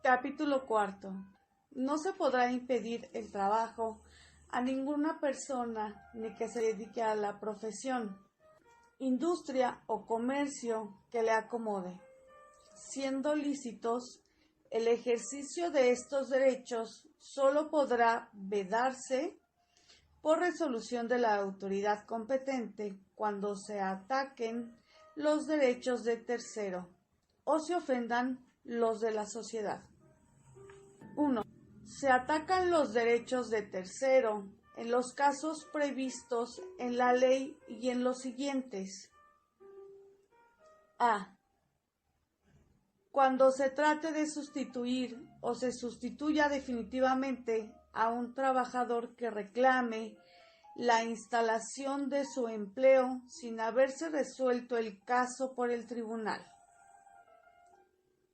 Capítulo cuarto. No se podrá impedir el trabajo a ninguna persona ni que se dedique a la profesión, industria o comercio que le acomode, siendo lícitos. El ejercicio de estos derechos solo podrá vedarse por resolución de la autoridad competente cuando se ataquen los derechos de tercero o se ofendan los de la sociedad. 1. Se atacan los derechos de tercero en los casos previstos en la ley y en los siguientes. A. Cuando se trate de sustituir o se sustituya definitivamente a un trabajador que reclame la instalación de su empleo sin haberse resuelto el caso por el tribunal.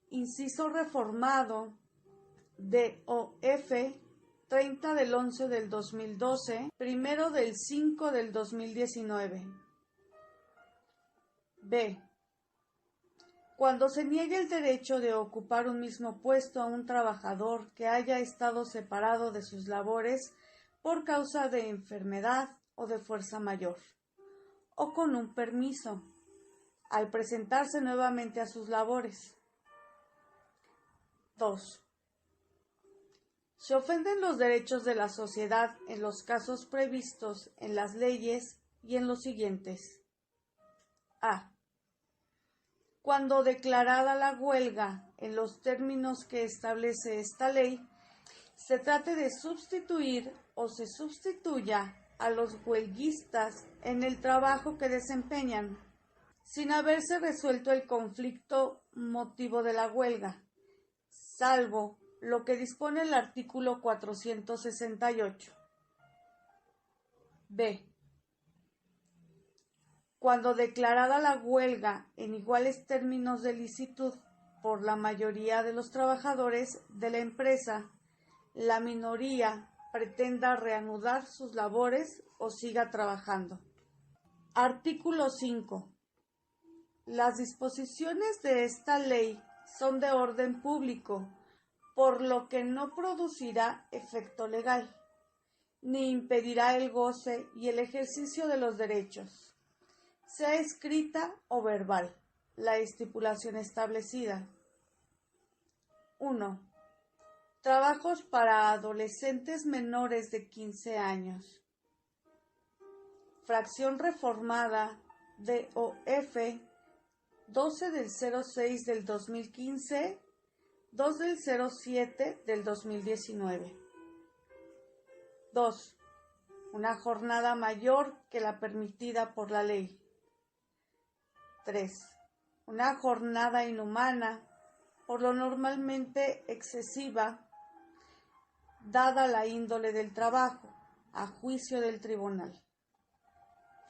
Inciso reformado DOF 30 del 11 del 2012, 1 del 5 del 2019. B. Cuando se niegue el derecho de ocupar un mismo puesto a un trabajador que haya estado separado de sus labores por causa de enfermedad o de fuerza mayor, o con un permiso, al presentarse nuevamente a sus labores. 2. Se ofenden los derechos de la sociedad en los casos previstos en las leyes y en los siguientes. A. Cuando declarada la huelga en los términos que establece esta ley, se trate de sustituir o se sustituya a los huelguistas en el trabajo que desempeñan, sin haberse resuelto el conflicto motivo de la huelga, salvo lo que dispone el artículo 468. B. Cuando declarada la huelga en iguales términos de licitud por la mayoría de los trabajadores de la empresa, la minoría pretenda reanudar sus labores o siga trabajando. Artículo 5. Las disposiciones de esta ley son de orden público, por lo que no producirá efecto legal, ni impedirá el goce y el ejercicio de los derechos, sea escrita o verbal, la estipulación establecida. 1. Trabajos para adolescentes menores de 15 años. Fracción reformada DOF 12 del 06 del 2015, 2 del 07 del 2019. 2. Una jornada mayor que la permitida por la ley. 3. Una jornada inhumana, por lo normalmente excesiva, dada la índole del trabajo, a juicio del tribunal.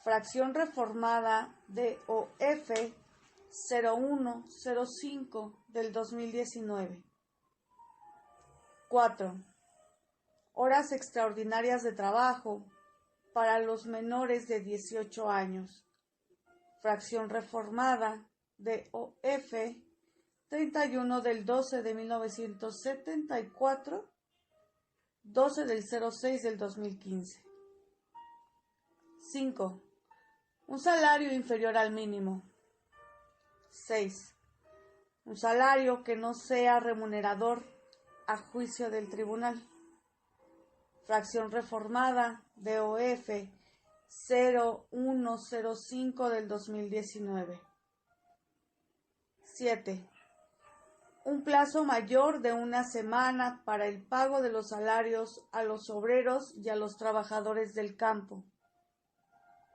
Fracción reformada DOF 0105 del 2019. 4. Horas extraordinarias de trabajo para los menores de 18 años. Fracción reformada DOF 31 del 12 de 1974, 12 del 06 del 2015. 5. Un salario inferior al mínimo. 6. Un salario que no sea remunerador a juicio del tribunal. Fracción reformada DOF 0105 del 2019. 7. Un plazo mayor de una semana para el pago de los salarios a los obreros y a los trabajadores del campo.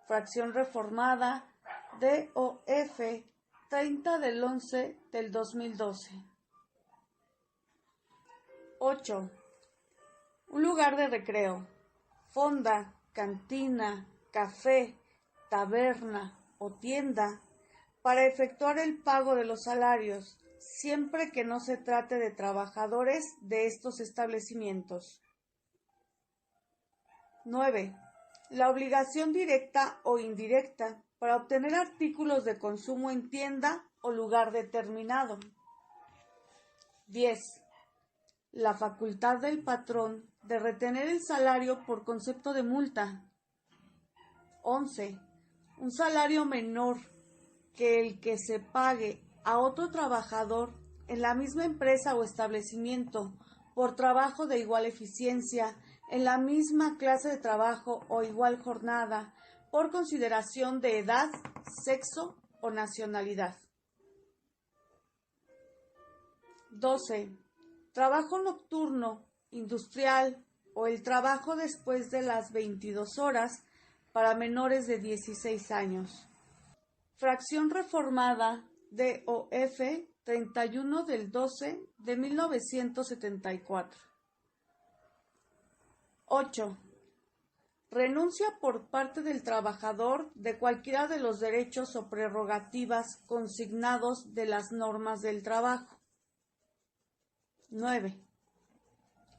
Fracción reformada DOF 30 del 11 del 2012. 8. Un lugar de recreo, fonda, cantina, café, taberna o tienda para efectuar el pago de los salarios, siempre que no se trate de trabajadores de estos establecimientos. 9. La obligación directa o indirecta para obtener artículos de consumo en tienda o lugar determinado. 10. la facultad del patrón de retener el salario por concepto de multa. 11. Un salario menor que el que se pague a otro trabajador en la misma empresa o establecimiento por trabajo de igual eficiencia, en la misma clase de trabajo o igual jornada, por consideración de edad, sexo o nacionalidad. 12. Trabajo nocturno, industrial o el trabajo después de las 22 horas para menores de 16 años. Fracción reformada DOF 31 del 12 de 1974. 8. Renuncia por parte del trabajador de cualquiera de los derechos o prerrogativas consignados de las normas del trabajo. 9.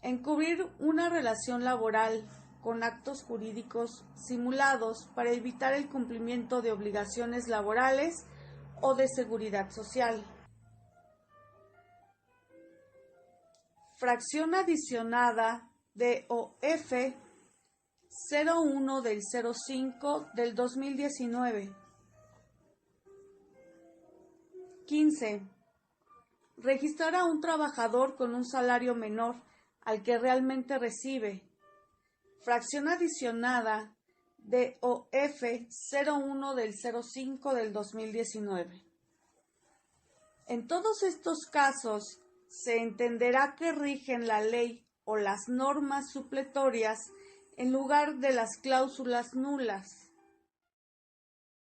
Encubrir una relación laboral con actos jurídicos simulados para evitar el cumplimiento de obligaciones laborales o de seguridad social. Fracción adicionada DOF 01 del 05 del 2019. 15. Registrar a un trabajador con un salario menor al que realmente recibe. Fracción adicionada DOF 01 del 05 del 2019. En todos estos casos, se entenderá que rigen la ley o las normas supletorias en lugar de las cláusulas nulas.